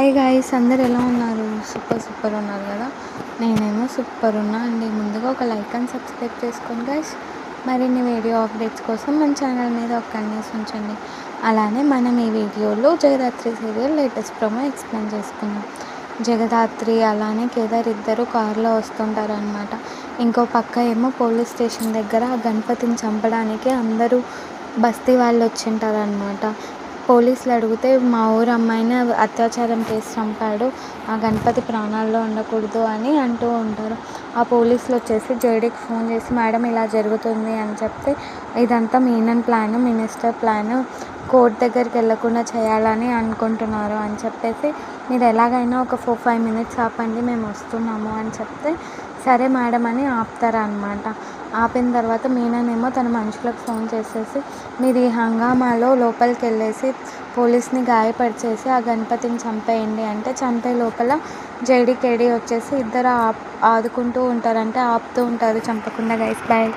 Hi guys, అందరు ఎలా ఉన్నారు? సూపర్ ఉన్నారు కదా. నేనేమో సూపర్ ఉన్నా అండి. ముందుగా ఒక లైక్ అండ్ సబ్స్క్రైబ్ చేసుకోండి గాయ్స్. మరిన్ని వీడియో అప్డేట్స్ కోసం మన ఛానల్ మీద ఒక కన్నేసి ఉంచండి. అలానే మనం ఈ వీడియోలో Jagadhatri serial latest promo explain చేసుకున్నాం. జగదాత్రి అలానే కేదార్ ఇద్దరు కారులో వస్తుంటారు అనమాట. ఇంకో పక్క ఏమో పోలీస్ స్టేషన్ దగ్గర ఆ గణపతిని చంపడానికి అందరూ బస్తీ వాళ్ళు వచ్చింటారు అనమాట. పోలీసులు అడిగితే మా ఊరు అమ్మాయిని అత్యాచారం చేసి చంపాడు, ఆ గణపతి ప్రాణాల్లో ఉండకూడదు అని అంటూ ఉంటారు. ఆ పోలీసులు వచ్చేసి జేడీకి ఫోన్ చేసి మేడం ఇలా జరుగుతుంది అని చెప్తే, ఇదంతా Menon plan, minister plan, court దగ్గరికి వెళ్ళకుండా చేయాలని అనుకుంటున్నారు అని చెప్పేసి, మీరు ఎలాగైనా ఒక 4-5 మినిట్స్ ఆపండి, మేము వస్తున్నాము అని చెప్తే సరే మేడం అని ఆపుతారనమాట. ఆపిన తర్వాత మీననేమో తన మనుషులకు ఫోన్ చేసేసి, మీరు ఈ హంగామాలో లోపలికి వెళ్ళేసి పోలీస్ని గాయపరిచేసి ఆ గణపతిని చంపేయండి అంటే, చంపే లోపల జేడీ కేడీ వచ్చేసి ఇద్దరు ఆదుకుంటూ ఉంటారంటే ఆపుతూ ఉంటారు చంపకుండా. Guys bye.